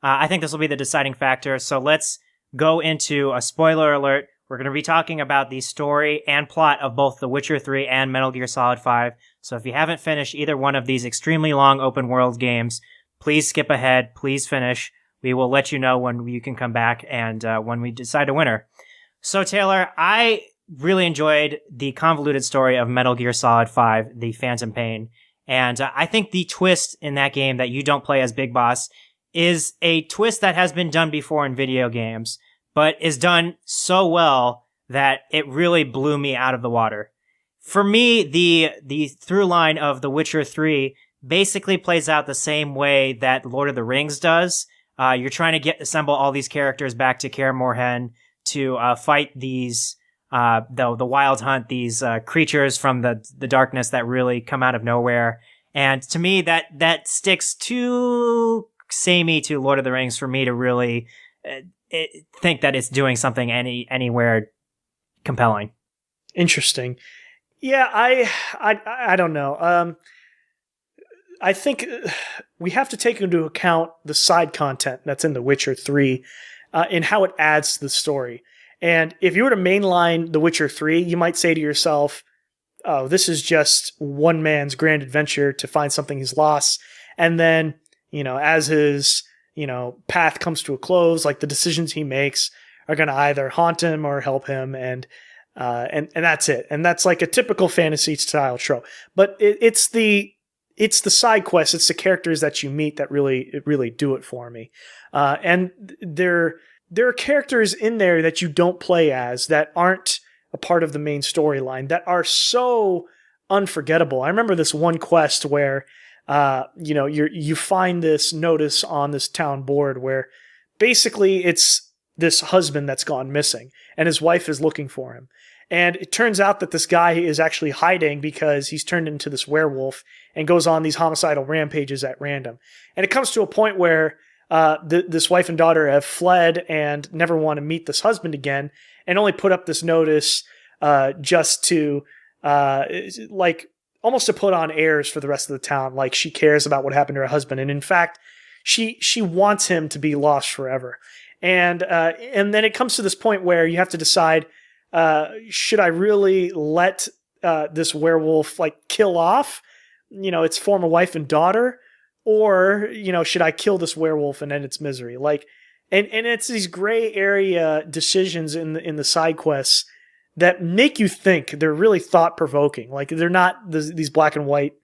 I think this will be the deciding factor. So let's go into a spoiler alert. We're going to be talking about the story and plot of both The Witcher 3 and Metal Gear Solid 5. So if you haven't finished either one of these extremely long open world games, please skip ahead. Please finish. We will let you know when you can come back and when we decide a winner. So Taylor, I really enjoyed the convoluted story of Metal Gear Solid 5, The Phantom Pain. And I think the twist in that game that you don't play as Big Boss is a twist that has been done before in video games, but is done so well that it really blew me out of the water. For me, the through line of The Witcher 3 basically plays out the same way that Lord of the Rings does. You're trying to assemble all these characters back to Kaer Morhen to fight these the Wild Hunt, these creatures from the darkness that really come out of nowhere. And to me, that sticks too samey to Lord of the Rings for me to really think that it's doing something anywhere compelling. Interesting. Yeah, I don't know. I think we have to take into account the side content that's in The Witcher 3 and how it adds to the story. And if you were to mainline The Witcher 3, you might say to yourself, oh, this is just one man's grand adventure to find something he's lost. And then, as his, path comes to a close, like the decisions he makes are going to either haunt him or help him. And that's it. And that's like a typical fantasy style trope. But it's the side quests, it's the characters that you meet that really do it for me. And there are characters in there that you don't play as that aren't a part of the main storyline that are so unforgettable. I remember this one quest where, you find this notice on this town board where basically it's this husband that's gone missing and his wife is looking for him. And it turns out that this guy is actually hiding because he's turned into this werewolf and goes on these homicidal rampages at random. And it comes to a point where this wife and daughter have fled and never want to meet this husband again, and only put up this notice just to almost to put on airs for the rest of the town. Like she cares about what happened to her husband, and in fact, she wants him to be lost forever. And then it comes to this point where you have to decide: should I really let this werewolf kill off, its former wife and daughter? Or, should I kill this werewolf and end its misery? And it's these gray area decisions in the side quests that make you think. They're really thought provoking. They're not these black and white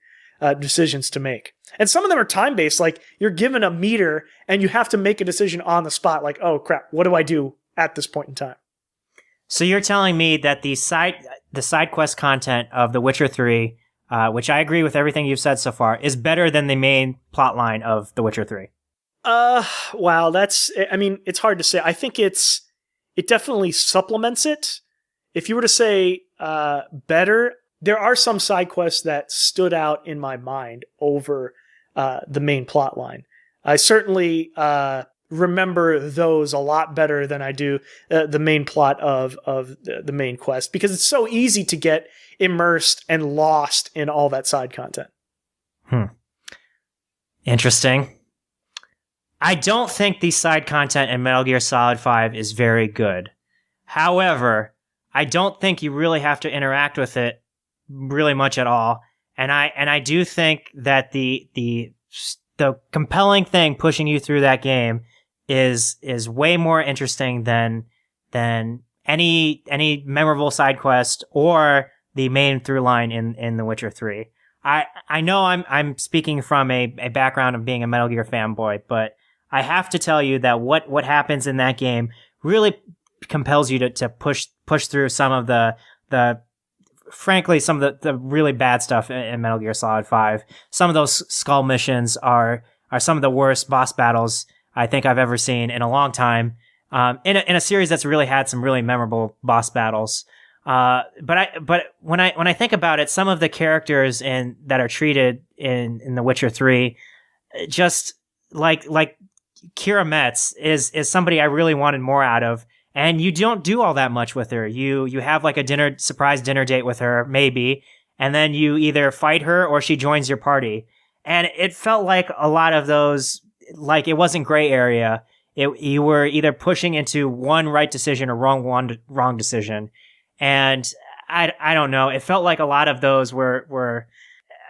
decisions to make. And some of them are time based. You're given a meter and you have to make a decision on the spot. Oh crap, what do I do at this point in time? So you're telling me that the side quest content of The Witcher 3, which I agree with everything you've said so far, is better than the main plot line of The Witcher 3. Wow, it's hard to say. I think it definitely supplements it. If you were to say better, there are some side quests that stood out in my mind over the main plot line. I certainly remember those a lot better than I do the main plot of the main quest, because it's so easy to get immersed and lost in all that side content. Interesting. I don't think the side content in Metal Gear Solid 5 is very good. However, I don't think you really have to interact with it really much at all. And I do think that the compelling thing pushing you through that game is way more interesting than any memorable side quest or the main through line in The Witcher 3. I know I'm speaking from a background of being a Metal Gear fanboy, but I have to tell you that what happens in that game really compels you to push through some of the frankly some of the really bad stuff in Metal Gear Solid 5. Some of those skull missions are some of the worst boss battles I think I've ever seen in a long time. In a series that's really had some really memorable boss battles. But when I think about it, some of the characters that are treated in The Witcher 3, just like Kira Metz is somebody I really wanted more out of. And you don't do all that much with her. You have like a surprise dinner date with her, maybe, and then you either fight her or she joins your party. And it felt like a lot of those, like it wasn't gray area. You were either pushing into one right decision or wrong decision. And I don't know. It felt like a lot of those were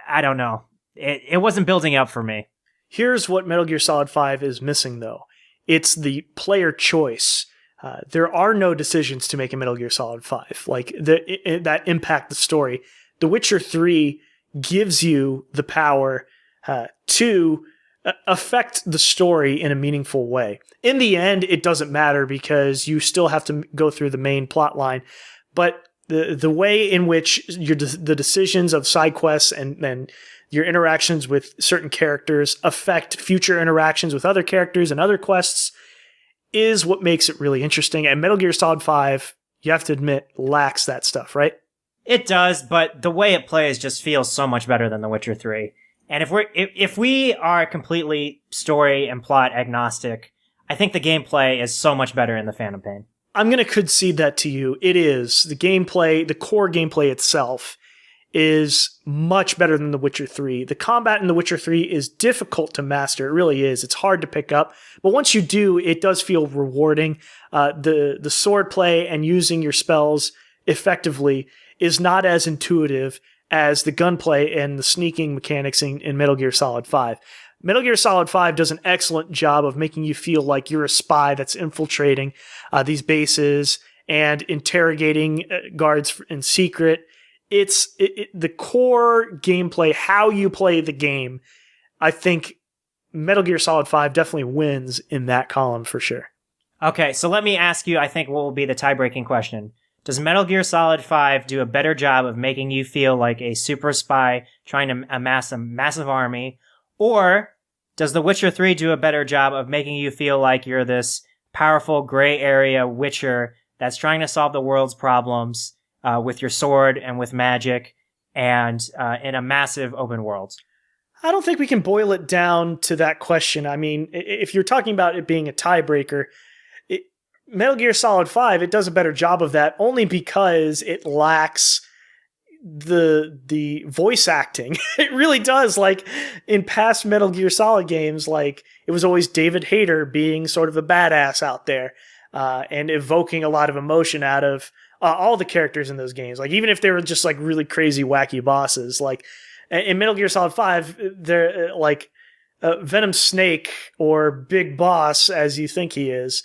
I don't know. It wasn't building up for me. Here's what Metal Gear Solid 5 is missing, though. It's the player choice. There are no decisions to make in Metal Gear Solid 5 that impact the story. The Witcher 3 gives you the power to affect the story in a meaningful way. In the end, it doesn't matter because you still have to go through the main plot line. But the way in which the decisions of side quests and your interactions with certain characters affect future interactions with other characters and other quests is what makes it really interesting. And Metal Gear Solid 5, you have to admit, lacks that stuff, right? It does, but the way it plays just feels so much better than The Witcher 3. And if we are completely story and plot agnostic, I think the gameplay is so much better in The Phantom Pain. I'm going to concede that to you. It is. The gameplay, the core gameplay itself is much better than The Witcher 3. The combat in The Witcher 3 is difficult to master. It really is. It's hard to pick up. But once you do, it does feel rewarding. The sword play and using your spells effectively is not as intuitive as the gunplay and the sneaking mechanics in Metal Gear Solid 5. Metal Gear Solid 5 does an excellent job of making you feel like you're a spy that's infiltrating these bases and interrogating guards in secret. It's the core gameplay, how you play the game. I think Metal Gear Solid 5 definitely wins in that column for sure. Okay, so let me ask you, I think, what will be the tie-breaking question. Does Metal Gear Solid 5 do a better job of making you feel like a super spy trying to amass a massive army? Or does The Witcher 3 do a better job of making you feel like you're this powerful gray area witcher that's trying to solve the world's problems with your sword and with magic and in a massive open world? I don't think we can boil it down to that question. I mean, if you're talking about it being a tiebreaker, Metal Gear Solid 5, it does a better job of that only because it lacks the voice acting. It really does. Like in past Metal Gear Solid games, like it was always David Hayter being sort of a badass out there and evoking a lot of emotion out of all the characters in those games. Like even if they were just like really crazy wacky bosses, like in Metal Gear Solid 5, they're like Venom Snake or Big Boss, as you think he is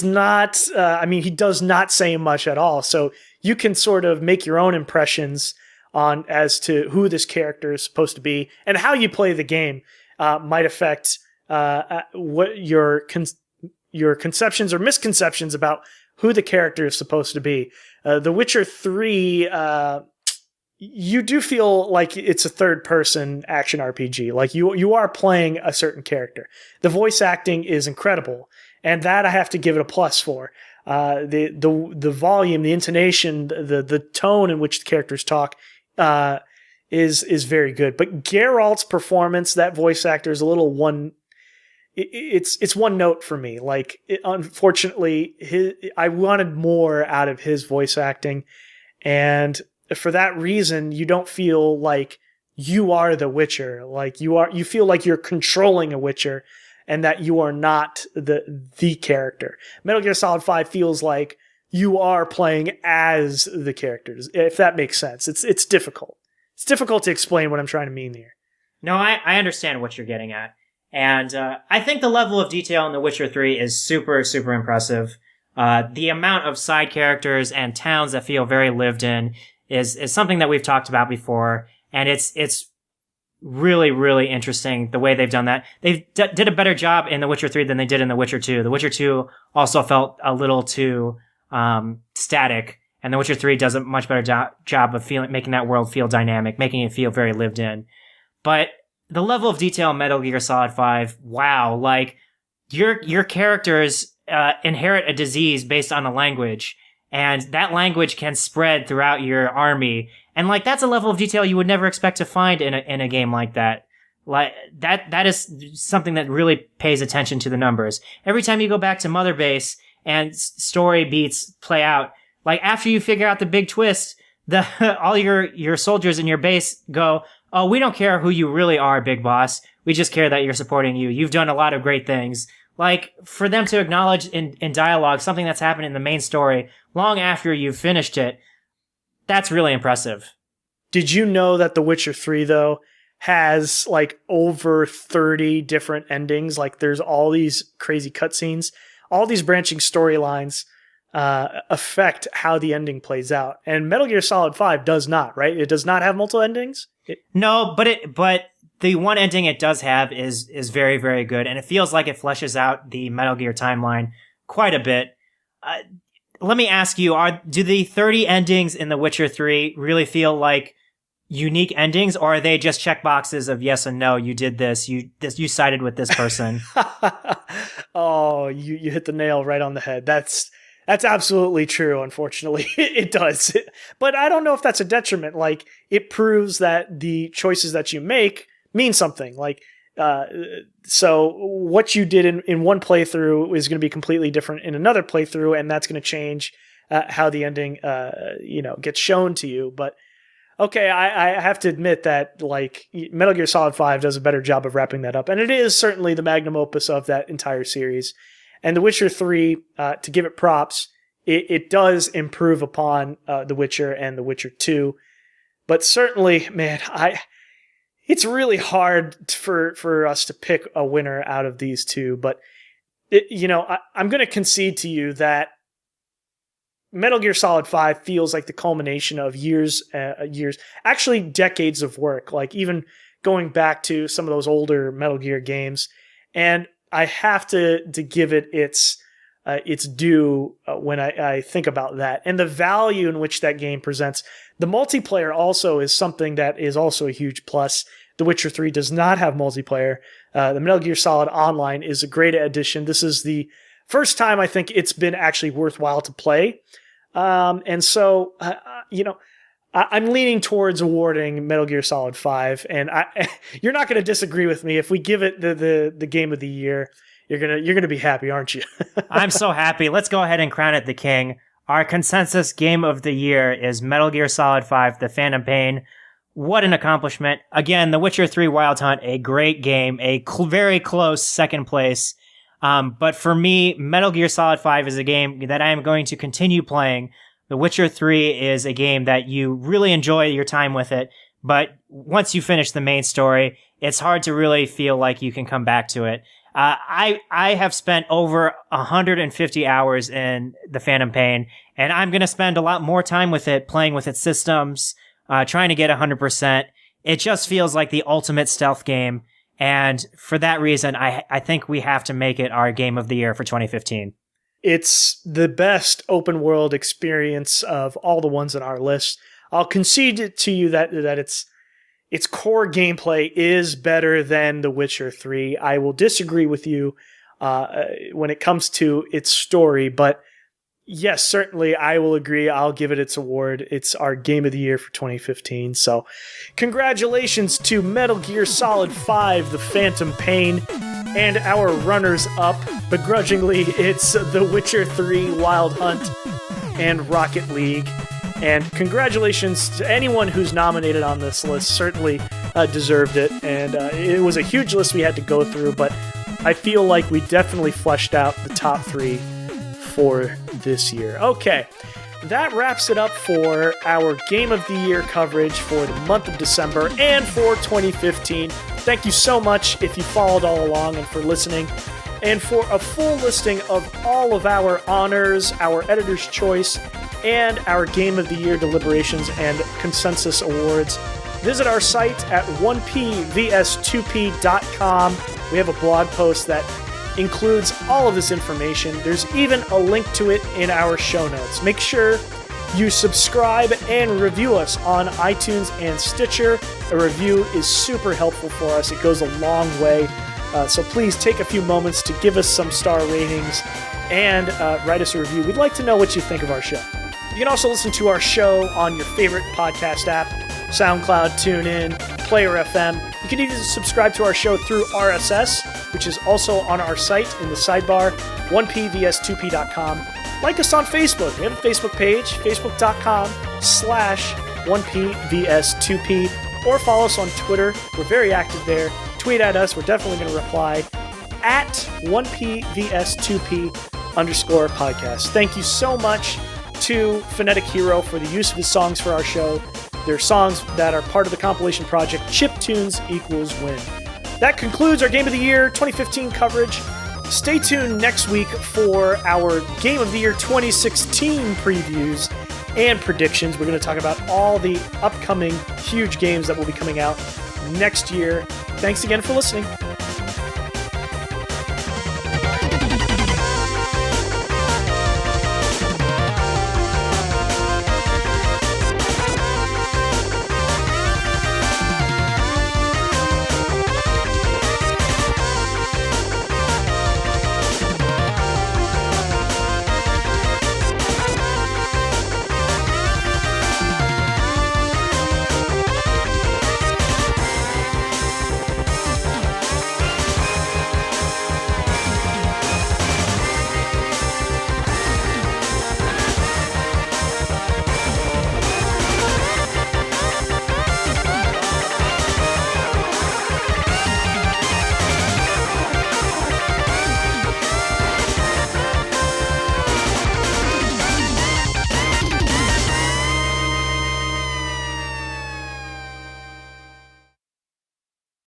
not, he does not say much at all. So you can sort of make your own impressions on as to who this character is supposed to be, and how you play the game might affect what your conceptions or misconceptions about who the character is supposed to be. The Witcher 3, you do feel like it's a third-person action RPG. Like you are playing a certain character. The voice acting is incredible, and that I have to give it a plus for. The volume, the intonation, the tone in which the characters talk is very good. But Geralt's performance, that voice actor, is a little one. It's one note for me. Like unfortunately, I wanted more out of his voice acting, and for that reason, you don't feel like you are the Witcher. Like you feel like you're controlling a Witcher, and that you are not the character. Metal Gear Solid 5 feels like you are playing as the characters, if that makes sense. It's difficult. It's difficult to explain what I'm trying to mean here. No, I understand what you're getting at. And I think the level of detail in The Witcher 3 is super, super impressive. The amount of side characters and towns that feel very lived in is something that we've talked about before. And it's really, really interesting the way they've done that. They did a better job in The Witcher 3 than they did in The Witcher 2. The Witcher 2 also felt a little too static, and The Witcher 3 does a much better job of making that world feel dynamic, making it feel very lived in. But the level of detail in Metal Gear Solid 5, wow, like your characters inherit a disease based on a language, and that language can spread throughout your army. And like that's a level of detail you would never expect to find in a game like that. Like that is something that really pays attention to the numbers. Every time you go back to Mother Base and story beats play out, like after you figure out the big twist, all your soldiers in your base go, "Oh, we don't care who you really are, Big Boss. We just care that you're supporting you. You've done a lot of great things." Like, for them to acknowledge in dialogue something that's happened in the main story long after you've finished it, that's really impressive. Did you know that The Witcher 3, though, has like over 30 different endings? Like, there's all these crazy cutscenes, all these branching storylines affect how the ending plays out. And Metal Gear Solid 5 does not, right? It does not have multiple endings? No, but the one ending it does have is very, very good, and it feels like it fleshes out the Metal Gear timeline quite a bit. Let me ask you, do the 30 endings in The Witcher 3 really feel like unique endings, or are they just checkboxes of yes and no, you did this, you sided with this person? Oh, you hit the nail right on the head. That's absolutely true, unfortunately. It does. But I don't know if that's a detriment. Like, it proves that the choices that you make mean something. Like, so what you did in one playthrough is going to be completely different in another playthrough, and that's going to change how the ending, gets shown to you. But okay, I have to admit that like Metal Gear Solid 5 does a better job of wrapping that up, and it is certainly the magnum opus of that entire series. And The Witcher 3, to give it props, it does improve upon The Witcher and The Witcher 2. But certainly, man, it's really hard for us to pick a winner out of these two. But, I'm going to concede to you that Metal Gear Solid 5 feels like the culmination of years, actually decades of work, like even going back to some of those older Metal Gear games. And I have to give it its due when I think about that, and the value in which that game presents. The multiplayer also is something that is also a huge plus. The Witcher 3 does not have multiplayer. The Metal Gear Solid Online is a great addition. This is the first time I think it's been actually worthwhile to play, and so I'm leaning towards awarding Metal Gear Solid 5, and you're not going to disagree with me. If we give it the game of the year, you're gonna be happy, aren't you? I'm so happy. Let's go ahead and crown it the king. Our consensus game of the year is Metal Gear Solid 5: The Phantom Pain. What an accomplishment. Again, The Witcher 3 Wild Hunt, a great game, a very close second place. But for me, Metal Gear Solid 5 is a game that I am going to continue playing. The Witcher 3 is a game that you really enjoy your time with it, but once you finish the main story, it's hard to really feel like you can come back to it. I have spent over 150 hours in The Phantom Pain, and I'm going to spend a lot more time with it, playing with its systems, trying to get 100%. It just feels like the ultimate stealth game, and for that reason, I think we have to make it our game of the year for 2015. It's the best open world experience of all the ones on our list. I'll concede to you that its core gameplay is better than The Witcher 3. I will disagree with you when it comes to its story, but yes, certainly I will agree. I'll give it its award. It's our game of the year for 2015. So congratulations to Metal Gear Solid 5, The Phantom Pain, and our runners-up. Begrudgingly, it's The Witcher 3 Wild Hunt and Rocket League. And congratulations to anyone who's nominated on this list. Certainly deserved it. And it was a huge list we had to go through, but I feel like we definitely fleshed out the top three for this year. Okay, that wraps it up for our Game of the Year coverage for the month of December and for 2015. Thank you so much if you followed all along and for listening. And for a full listing of all of our honors, our Editor's Choice, and our Game of the Year deliberations and consensus awards, visit our site at 1pvs2p.com. We have a blog post that includes all of this information. There's even a link to it in our show notes. Make sure you subscribe and review us on iTunes and Stitcher. A review is super helpful for us. It goes a long way. So please take a few moments to give us some star ratings and write us a review. We'd like to know what you think of our show. You can also listen to our show on your favorite podcast app, SoundCloud, TuneIn, Player FM. You can even subscribe to our show through RSS, which is also on our site in the sidebar, 1pvs2p.com. Like us on Facebook. We have a Facebook page, facebook.com/1pvs2p, or follow us on Twitter. We're very active there. Tweet at us. We're definitely going to reply at 1pvs2p_podcast. Thank you so much to Phonetic Hero for the use of his songs for our show. They're songs that are part of the compilation project Chiptunes Equals Win. That concludes our Game of the Year 2015 coverage. Stay tuned next week for our Game of the Year 2016 previews and predictions. We're going to talk about all the upcoming huge games that will be coming out next year. Thanks again for listening.